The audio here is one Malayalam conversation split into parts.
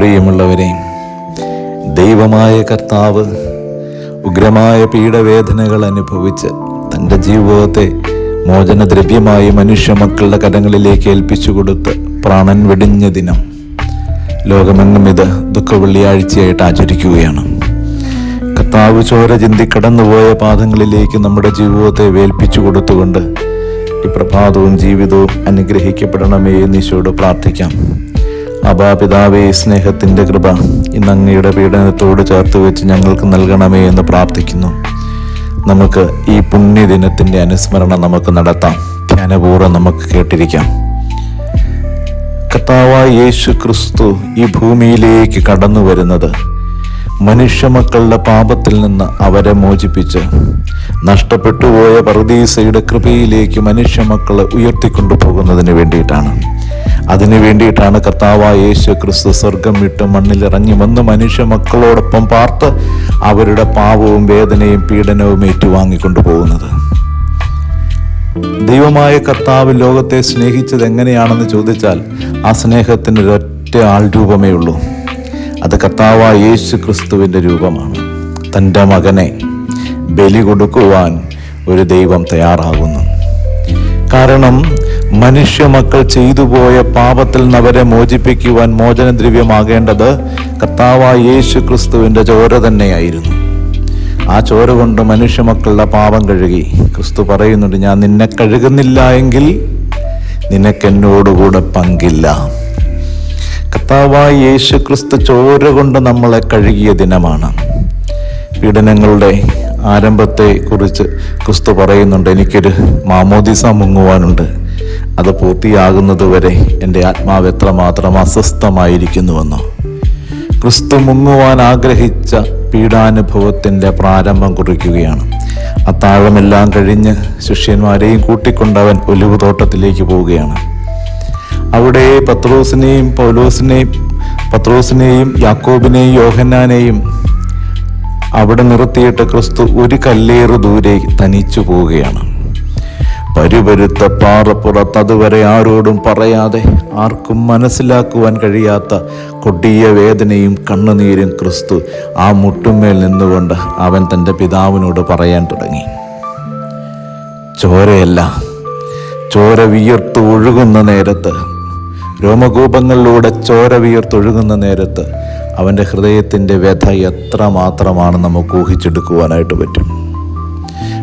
പ്രിയമുള്ളവരെ, ദൈവമായ കർത്താവ് ഉഗ്രമായ പീഡവേദനകൾ അനുഭവിച്ച് തൻ്റെ ജീവിതത്തെ മോചനദ്രവ്യമായി മനുഷ്യ മക്കളുടെ കരങ്ങളിലേക്ക് ഏൽപ്പിച്ചു കൊടുത്ത് പ്രാണൻ വെടിഞ്ഞ ദിനം ലോകമെങ്ങും ഇത് ദുഃഖവെള്ളിയാഴ്ചയായിട്ട് ആചരിക്കുകയാണ്. കർത്താവ് ചോര ചിന്തി കടന്നുപോയ പാദങ്ങളിലേക്ക് നമ്മുടെ ജീവിതത്തെ വേൽപ്പിച്ചു കൊടുത്തുകൊണ്ട് ഈ പ്രഭാതവും ജീവിതവും അനുഗ്രഹിക്കപ്പെടണമേ എന്ന് ഈശോയോട് പ്രാർത്ഥിക്കാം. അബാ പിതാവേ, സ്നേഹത്തിൻ്റെ കൃപ ഇന്ന് അങ്ങയുടെ പീഡനത്തോട് ചേർത്ത് വെച്ച് ഞങ്ങൾക്ക് നൽകണമേ എന്ന് പ്രാർത്ഥിക്കുന്നു. നമുക്ക് ഈ പുണ്യദിനത്തിൻ്റെ അനുസ്മരണം നമുക്ക് നടത്താം. ധ്യാനപൂർവ്വം നമുക്ക് കേട്ടിരിക്കാം. കർത്താവായ യേശു ക്രിസ്തു ഈ ഭൂമിയിലേക്ക് കടന്നു വരുന്നത് മനുഷ്യമക്കളുടെ പാപത്തിൽ നിന്ന് അവരെ മോചിപ്പിച്ച് നഷ്ടപ്പെട്ടുപോയ പറുദീസയുടെ കൃപയിലേക്ക് മനുഷ്യമക്കളെ ഉയർത്തിക്കൊണ്ടു പോകുന്നതിന് വേണ്ടിയിട്ടാണ്. അതിനു വേണ്ടിയിട്ടാണ് കർത്താവായ യേശു ക്രിസ്തു സ്വർഗം വിട്ട് മണ്ണിലിറങ്ങി വന്ന് മനുഷ്യ മക്കളോടൊപ്പം പാർത്ത് അവരുടെ പാപവും വേദനയും പീഡനവും ഏറ്റുവാങ്ങിക്കൊണ്ടു പോകുന്നത്. ദൈവമായ കർത്താവ് ലോകത്തെ സ്നേഹിച്ചത് എങ്ങനെയാണെന്ന് ചോദിച്ചാൽ ആ സ്നേഹത്തിന് ഒരൊറ്റ ആൾ രൂപമേ ഉള്ളൂ. അത് കർത്താവായ യേശു ക്രിസ്തുവിൻ്റെ രൂപമാണ്. തൻ്റെ മകനെ ബലി കൊടുക്കുവാൻ ഒരു ദൈവം തയ്യാറാകുന്നു. കാരണം മനുഷ്യ മക്കൾ ചെയ്തു പോയ പാപത്തിൽ നിന്ന് അവരെ മോചിപ്പിക്കുവാൻ മോചനദ്രവ്യമാകേണ്ടത് കർത്താവായ യേശു ക്രിസ്തുവിൻ്റെ ചോര തന്നെയായിരുന്നു. ആ ചോര കൊണ്ട് മനുഷ്യ മക്കളുടെ പാപം കഴുകി. ക്രിസ്തു പറയുന്നുണ്ട്, ഞാൻ നിന്നെ കഴുകുന്നില്ല എങ്കിൽ നിനക്കെന്നോടുകൂടെ പങ്കില്ല. കർത്താവായ യേശു ക്രിസ്തു ചോര കൊണ്ട് നമ്മളെ കഴുകിയ ദിനമാണ്. പീഡനങ്ങളുടെ ആരംഭത്തെ കുറിച്ച് ക്രിസ്തു പറയുന്നുണ്ട്, എനിക്കൊരു മാമോദിസ മുങ്ങുവാനുണ്ട്, അത് പൂർത്തിയാകുന്നത് വരെ എൻ്റെ ആത്മാവ് എത്രമാത്രം അസ്വസ്ഥമായിരിക്കുന്നുവെന്നോ. ക്രിസ്തു മുങ്ങുവാൻ ആഗ്രഹിച്ച പീഡാനുഭവത്തിൻ്റെ പ്രാരംഭം കുറിക്കുകയാണ്. അത്താഴമെല്ലാം കഴിഞ്ഞ് ശിഷ്യന്മാരെയും കൂട്ടിക്കൊണ്ടവൻ ഒലിവ് തോട്ടത്തിലേക്ക് പോവുകയാണ്. അവിടെ പത്രോസിനെയും യാക്കോബിനെയും യോഹന്നാനെയും അവിടെ നിർത്തിയിട്ട് ക്രിസ്തു ഒരു കല്ലേറ് ദൂരെ തനിച്ചു പോവുകയാണ്. പരുപരുത്ത പാറപ്പുറത്ത് അതുവരെ ആരോടും പറയാതെ ആർക്കും മനസ്സിലാക്കുവാൻ കഴിയാത്ത കൊടിയ വേദനയും കണ്ണുനീരും ക്രിസ്തു ആ മുട്ടുമേൽ നിന്നുകൊണ്ട് അവൻ തൻ്റെ പിതാവിനോട് പറയാൻ തുടങ്ങി. ചോരയല്ല, ചോര വിയർത്ത് ഒഴുകുന്ന നേരത്ത്, രോമകൂപങ്ങളിലൂടെ ചോര വിയർത്തൊഴുകുന്ന നേരത്ത് അവൻ്റെ ഹൃദയത്തിൻ്റെ വ്യഥ എത്ര മാത്രമാണ് നമുക്ക് ഊഹിച്ചെടുക്കുവാനായിട്ട് പറ്റും.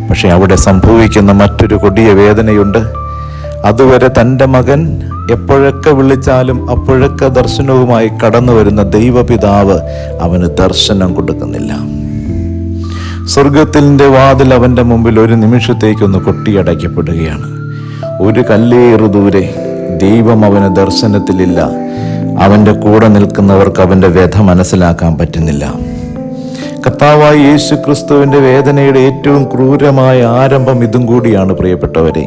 പക്ഷെ അവിടെ സംഭവിക്കുന്ന മറ്റൊരു കൊടിയ വേദനയുണ്ട്. അതുവരെ തൻ്റെ മകൻ എപ്പോഴൊക്കെ വിളിച്ചാലും അപ്പോഴൊക്കെ ദർശനവുമായി കടന്നു വരുന്ന ദൈവപിതാവ് അവന് ദർശനം കൊടുക്കുന്നില്ല. സ്വർഗത്തിൻ്റെ വാതിൽ അവൻ്റെ മുമ്പിൽ ഒരു നിമിഷത്തേക്കൊന്ന് കൊട്ടിയടയ്ക്കപ്പെടുകയാണ്. ഒരു കല്ലേറ് ദൂരെ ദൈവം അവന് ദർശനത്തിലില്ല. അവൻ്റെ കൂടെ നിൽക്കുന്നവർക്ക് അവൻ്റെ വ്യഥ മനസ്സിലാക്കാൻ പറ്റുന്നില്ല. കർത്താവായ യേശു ക്രിസ്തുവിൻ്റെ വേദനയുടെ ഏറ്റവും ക്രൂരമായ ആരംഭം ഇതും കൂടിയാണ് പ്രിയപ്പെട്ടവരെ.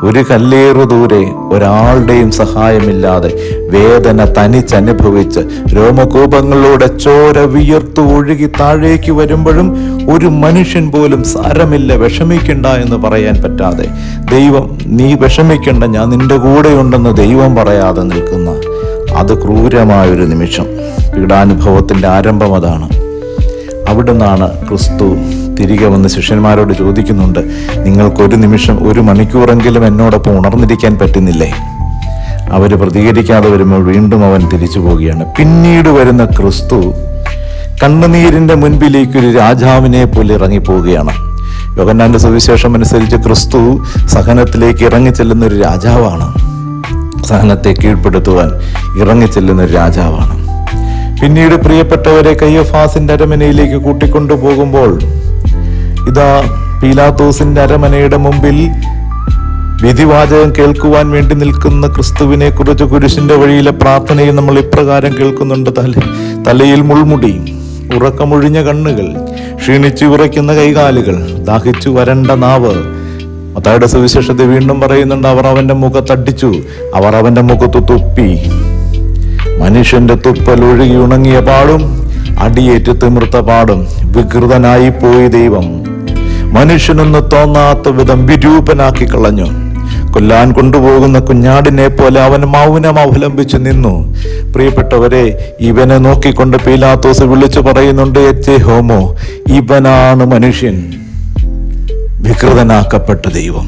ഒരു കല്ലേറു ദൂരെ ഒരാളുടെയും സഹായമില്ലാതെ വേദന തനിച്ചനുഭവിച്ച് രോമകൂപങ്ങളിലൂടെ ചോര വിയർത്തു ഒഴുകി താഴേക്ക് വരുമ്പോഴും ഒരു മനുഷ്യൻ പോലും സാരമില്ല, വിഷമിക്കണ്ട എന്ന് പറയാൻ പറ്റാതെ, ദൈവം നീ വിഷമിക്കണ്ട, ഞാൻ നിന്റെ കൂടെയുണ്ടെന്ന് ദൈവം പറയാതെ നിൽക്കുന്ന അത് ക്രൂരമായൊരു നിമിഷം. പീഡാനുഭവത്തിൻ്റെ ആരംഭം അതാണ്. അവിടുന്നാണ് ക്രിസ്തു തിരികെ വന്ന് ശിഷ്യന്മാരോട് ചോദിക്കുന്നുണ്ട്, നിങ്ങൾക്കൊരു നിമിഷം, ഒരു മണിക്കൂറെങ്കിലും എന്നോടൊപ്പം ഉണർന്നിരിക്കാൻ പറ്റുന്നില്ലേ? അവർ പ്രതികരിക്കാതെ വരുമ്പോൾ വീണ്ടും അവൻ തിരിച്ചു പോവുകയാണ്. പിന്നീട് വരുന്ന ക്രിസ്തു കണ്ണുനീരിൻ്റെ മുൻപിലേക്ക് ഒരു രാജാവിനെ പോലെ ഇറങ്ങിപ്പോവുകയാണ്. യോഹന്നാന്റെ സുവിശേഷം അനുസരിച്ച് ക്രിസ്തു സഹനത്തിലേക്ക് ഇറങ്ങിച്ചെല്ലുന്ന ഒരു രാജാവാണ്. സഹനത്തെ കീഴ്പ്പെടുത്തുവാൻ ഇറങ്ങിച്ചെല്ലുന്ന ഒരു രാജാവാണ്. പിന്നീട് പ്രിയപ്പെട്ടവരെ കയ്യഫാസിന്റെ അരമനയിലേക്ക് കൂട്ടിക്കൊണ്ടു പോകുമ്പോൾ ഇതാ പീലാത്തോസിന്റെ അരമനയുടെ മുമ്പിൽ വിധിവാചകം കേൾക്കുവാൻ വേണ്ടി നിൽക്കുന്ന ക്രിസ്തുവിനെ കുറിച്ച് കുരിശിന്റെ വഴിയിലെ പ്രാർത്ഥനയിൽ നമ്മൾ ഇപ്രകാരം കേൾക്കുന്നുണ്ട്. തലയിൽ മുൾമുടി, ഉറക്കമൊഴിഞ്ഞ കണ്ണുകൾ, ക്ഷീണിച്ചു വിറയ്ക്കുന്ന കൈകാലുകൾ, ദാഹിച്ചു വരണ്ട നാവ്. മത്തായിയുടെ സുവിശേഷത്തെ വീണ്ടും പറയുന്നുണ്ട്, അവർ അവന്റെ മുഖത്തടിച്ചു, അവർ അവന്റെ മുഖത്ത് തുപ്പി. മനുഷ്യന്റെ തുപ്പൽ ഒഴുകി ഉണങ്ങിയ പാടും അടിയേറ്റ് തിമിർത്ത പാടും. വികൃതനായി പോയി ദൈവം മനുഷ്യനൊന്ന് തോന്നാത്ത വിധം വിരൂപനാക്കി കളഞ്ഞു. കൊല്ലാൻ കൊണ്ടുപോകുന്ന കുഞ്ഞാടിനെ പോലെ അവൻ മൗനം അവലംബിച്ചു നിന്നു. പ്രിയപ്പെട്ടവരെ, ഇവനെ നോക്കിക്കൊണ്ട് പീലാത്തോസ് വിളിച്ചു പറയുന്നുണ്ട്, എച്ചേ ഹോമോ, ഇവനാണ് മനുഷ്യൻ. വികൃതനാക്കപ്പെട്ട ദൈവം,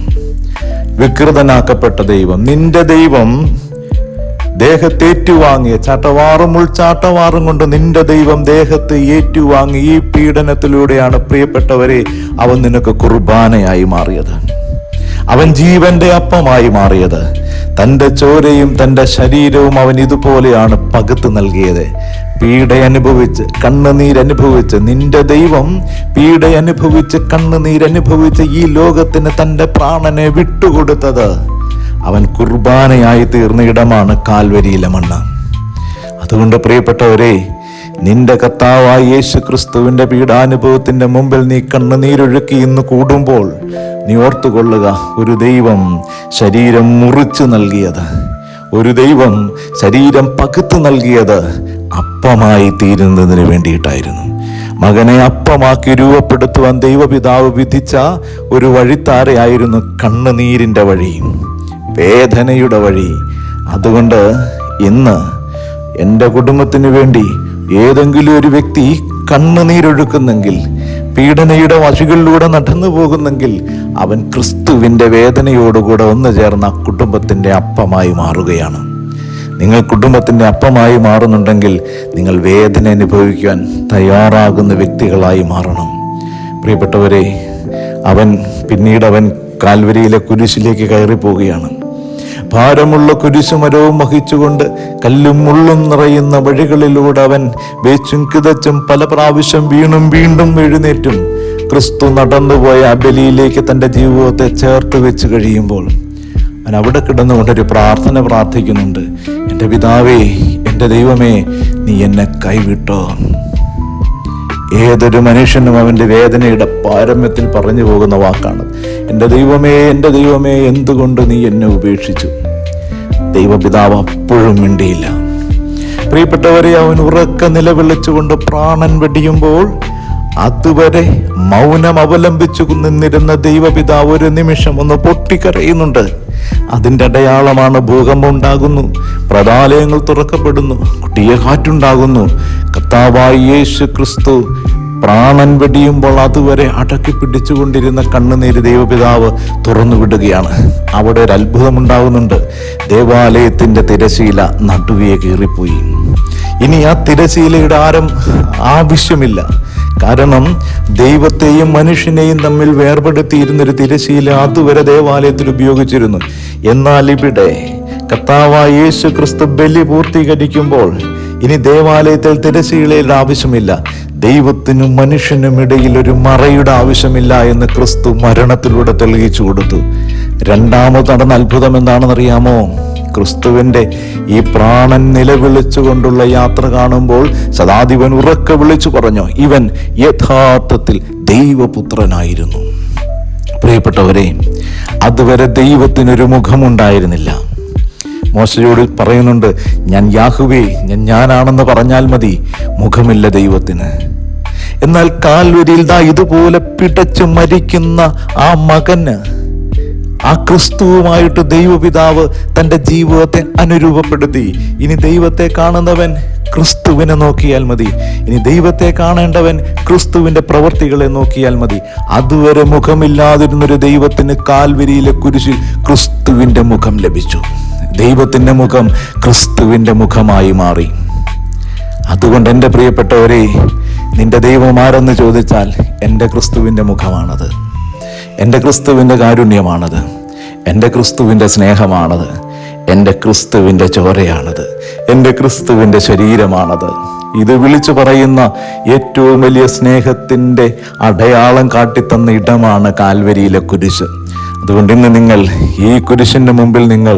വികൃതനാക്കപ്പെട്ട ദൈവം. നിന്റെ ദൈവം ദേഹത്തേറ്റുവാങ്ങിയ ചാട്ടവാറും ഉൾച്ചാട്ടവാറും കൊണ്ട് നിന്റെ ദൈവം ദേഹത്ത് ഏറ്റുവാങ്ങി ഈ പീഡനത്തിലൂടെയാണ് പ്രിയപ്പെട്ടവരെ അവൻ നിനക്ക് കുർബാനയായി മാറിയത്. അവൻ ജീവന്റെ അപ്പമായി മാറിയത്. തൻ്റെ ചോരയും തൻ്റെ ശരീരവും അവൻ ഇതുപോലെയാണ് പകുത്ത് നൽകിയത്. പീഡയനുഭവിച്ച് കണ്ണുനീരനുഭവിച്ച് നിന്റെ ദൈവം പീഡയനുഭവിച്ച് കണ്ണുനീരനുഭവിച്ച് ഈ ലോകത്തിന് തൻ്റെ പ്രാണനെ വിട്ടുകൊടുത്തത് അവൻ കുർബാനയായി തീർന്ന ഇടമാണ് കാൽവരിയിലെ മണ്ണ്. അതുകൊണ്ട് പ്രിയപ്പെട്ടവരെ, നിന്റെ കർത്താവായ യേശു ക്രിസ്തുവിന്റെ പീഡാനുഭവത്തിന്റെ മുമ്പിൽ നീ കണ്ണുനീരൊഴുക്കി ഇന്ന് കൂടുമ്പോൾ നീ ഓർത്തുകൊള്ളുക, ഒരു ദൈവം ശരീരം മുറിച്ചു നൽകിയത്, ഒരു ദൈവം ശരീരം പകുത്തു നൽകിയത് അപ്പമായി തീരുന്നതിന് വേണ്ടിയിട്ടായിരുന്നു. മകനെ അപ്പമാക്കി രൂപപ്പെടുത്തുവാൻ ദൈവപിതാവ് വിധിച്ച ഒരു വഴിത്താരയായിരുന്നു കണ്ണുനീരിൻ്റെ വഴി, വേദനയുടെ വഴി. അതുകൊണ്ട് ഇന്ന് എൻ്റെ കുടുംബത്തിന് വേണ്ടി ഏതെങ്കിലും ഒരു വ്യക്തി കണ്ണുനീരൊഴുക്കുന്നെങ്കിൽ, പീഡനയുടെ വഴികളിലൂടെ നടന്നു പോകുന്നെങ്കിൽ, അവൻ ക്രിസ്തുവിൻ്റെ വേദനയോടുകൂടെ ഒന്നു ചേർന്ന കുടുംബത്തിൻ്റെ അപ്പമായി മാറുകയാണ്. നിങ്ങൾ കുടുംബത്തിൻ്റെ അപ്പമായി മാറുന്നുണ്ടെങ്കിൽ നിങ്ങൾ വേദന അനുഭവിക്കാൻ തയ്യാറാകുന്ന വ്യക്തികളായി മാറണം. പ്രിയപ്പെട്ടവരെ, പിന്നീട് അവൻ കാൽവരിയിലെ കുരിശിലേക്ക് കയറിപ്പോവുകയാണ്. ഭാരമുള്ള കുരിശുമരവും വഹിച്ചുകൊണ്ട് കല്ലും മുള്ളും നിറയുന്ന വഴികളിലൂടെ അവൻ വേച്ചും കിതച്ചും പല പ്രാവശ്യം വീണും വീണ്ടും എഴുന്നേറ്റും ക്രിസ്തു നടന്നുപോയ ആ ബലിയിലേക്ക് തൻ്റെ ജീവിതത്തെ ചേർത്ത് വെച്ച് കഴിയുമ്പോൾ അവൻ അവിടെ കിടന്നുകൊണ്ടൊരു പ്രാർത്ഥന പ്രാർത്ഥിക്കുന്നുണ്ട്. എൻ്റെ പിതാവേ, എൻ്റെ ദൈവമേ, നീ എന്നെ കൈവിട്ടോ. ഏതൊരു മനുഷ്യനും അവൻ്റെ വേദനയുടെ പാരമ്യത്തിൽ പറഞ്ഞു പോകുന്ന വാക്കാണ്, എൻ്റെ ദൈവമേ, എൻ്റെ ദൈവമേ, എന്തുകൊണ്ട് നീ എന്നെ ഉപേക്ഷിച്ചു. ദൈവപിതാവ് അപ്പോഴും മിണ്ടിയില്ല. പ്രിയപ്പെട്ടവരെ, അവൻ ഉറക്കെ നിലവിളിച്ചുകൊണ്ട് പ്രാണൻ വെടിയുമ്പോൾ അതുവരെ മൗനം അവലംബിച്ചു നിന്നിരുന്ന ദൈവപിതാവ് ഒരു നിമിഷം ഒന്ന് പൊട്ടിക്കരയുന്നുണ്ട്. അതിൻ്റെ അടയാളമാണ് ഭൂകമ്പം ഉണ്ടാകുന്നു, പ്രതാലയങ്ങൾ തുറക്കപ്പെടുന്നു, കൊടിയ കാറ്റുണ്ടാകുന്നു. കർത്താവായ യേശു ക്രിസ്തു പ്രാണൻ വെടിയുമ്പോൾ അതുവരെ അടക്കി പിടിച്ചുകൊണ്ടിരുന്ന കണ്ണുനീര് ദൈവപിതാവ് തുറന്നു വിടുകയാണ്. അവിടെ ഒരു അത്ഭുതമുണ്ടാകുന്നുണ്ട്. ദേവാലയത്തിൻ്റെ തിരശീല നടുവേ കീറിപ്പോയി. ഇനി ആ തിരശീലയുടെ ആവശ്യമില്ല. കാരണം ദൈവത്തെയും മനുഷ്യനെയും തമ്മിൽ വേർപെടുത്തിയിരുന്നൊരു തിരശീല അതുവരെ ദേവാലയത്തിൽ ഉപയോഗിച്ചിരുന്നു. എന്നാൽ ഇവിടെ കർത്താവായ യേശു ക്രിസ്തു ബലി പൂർത്തീകരിക്കുമ്പോൾ ഇനി ദേവാലയത്തിൽ തിരശീലയുടെ ആവശ്യമില്ല. ദൈവത്തിനും മനുഷ്യനും ഇടയിൽ ഒരു മറയുടെ ആവശ്യമില്ല എന്ന് ക്രിസ്തു മരണത്തിലൂടെ തെളിയിച്ചു കൊടുത്തു. രണ്ടാമത് നടന്ന അത്ഭുതം എന്താണെന്നറിയാമോ? ക്രിസ്തുവിൻ്റെ ഈ പ്രാണൻ നിലവിളിച്ചുകൊണ്ടുള്ള യാത്ര കാണുമ്പോൾ ശതാധിപൻ ഉറക്കെ വിളിച്ചു പറഞ്ഞു, ഇവൻ യഥാർത്ഥത്തിൽ ദൈവപുത്രനായിരുന്നു. പ്രിയപ്പെട്ടവരെ, അതുവരെ ദൈവത്തിനൊരു മുഖമുണ്ടായിരുന്നില്ല. മോശയോട് പറയുന്നുണ്ട്, ഞാൻ യാഹുവേ, ഞാനാണെന്ന് പറഞ്ഞാൽ മതി, മുഖമില്ല ദൈവത്തിന്. എന്നാൽ കാൽവരിയിൽ ഇതുപോലെ പിടച്ചു മരിക്കുന്ന ആ മകന്, ആ ക്രിസ്തുവുമായിട്ട് ദൈവപിതാവ് തൻ്റെ ജീവിതത്തെ അനുരൂപപ്പെടുത്തി. ഇനി ദൈവത്തെ കാണുന്നവൻ ക്രിസ്തുവിനെ നോക്കിയാൽ മതി. ഇനി ദൈവത്തെ കാണേണ്ടവൻ ക്രിസ്തുവിൻ്റെ പ്രവൃത്തികളെ നോക്കിയാൽ മതി. അതുവരെ മുഖമില്ലാതിരുന്നൊരു ദൈവത്തിന് കാൽവരിയിലെ കുരിശിൽ ക്രിസ്തുവിൻ്റെ മുഖം ലഭിച്ചു. ദൈവത്തിൻ്റെ മുഖം ക്രിസ്തുവിൻ്റെ മുഖമായി മാറി. അതുകൊണ്ട് എൻ്റെ പ്രിയപ്പെട്ടവരെ, നിന്റെ ദൈവം ആരെന്ന് ചോദിച്ചാൽ എൻ്റെ ക്രിസ്തുവിൻ്റെ മുഖമാണത്, എൻ്റെ ക്രിസ്തുവിൻ്റെ കാരുണ്യമാണത്, എൻ്റെ ക്രിസ്തുവിൻ്റെ സ്നേഹമാണത്, എൻ്റെ ക്രിസ്തുവിൻ്റെ ചോരയാണത്, എൻ്റെ ക്രിസ്തുവിൻ്റെ ശരീരമാണത്. ഇത് വിളിച്ചു പറയുന്ന ഏറ്റവും വലിയ സ്നേഹത്തിൻ്റെ അടയാളം കാട്ടിത്തന്ന ഇടമാണ് കാൽവരിയിലെ കുരിശ്. അതുകൊണ്ട് ഇന്ന് നിങ്ങൾ ഈ കുരിശിൻ്റെ മുമ്പിൽ നിങ്ങൾ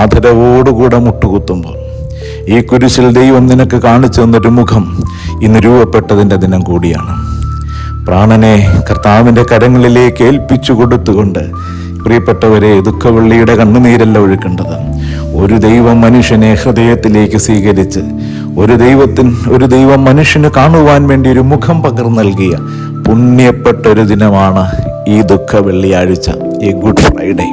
ആദരവോടുകൂടെ മുട്ടുകുത്തുമ്പോൾ, ഈ കുരിശിൽ ദൈവം നിനക്ക് കാണിച്ചു തന്നൊരു മുഖം ഇന്ന് രൂപപ്പെട്ടതിൻ്റെ ദിനം കൂടിയാണ്. പ്രാണനെ കർത്താവിൻ്റെ കരങ്ങളിലേക്ക് ഏൽപ്പിച്ചു കൊടുത്തുകൊണ്ട് പ്രിയപ്പെട്ടവരെ, ദുഃഖവെള്ളിയുടെ കണ്ണുനീരല്ല ഒഴുക്കേണ്ടത്. ഒരു ദൈവം മനുഷ്യനെ ഹൃദയത്തിലേക്ക് സ്വീകരിച്ച്, ഒരു ദൈവം മനുഷ്യന് കാണുവാൻ വേണ്ടി ഒരു മുഖം പകർന്നു നൽകിയ പുണ്യപ്പെട്ടൊരു ദിനമാണ് ഈ ദുഃഖ വെള്ളിയാഴ്ച, ഈ ഗുഡ് ഫ്രൈഡേ.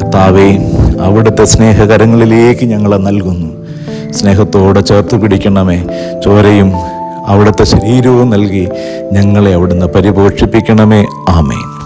കർത്താവേ, അവിടുത്തെ സ്നേഹകരങ്ങളിലേക്ക് ഞങ്ങളെ നൽകുന്നു. സ്നേഹത്തോടെ ചേർത്ത് പിടിക്കണമേ. ചോരയും അവിടുത്തെ ശരീരവും നൽകി ഞങ്ങളെ അവിടുന്ന് പരിപോഷിപ്പിക്കണമേ. ആമേൻ.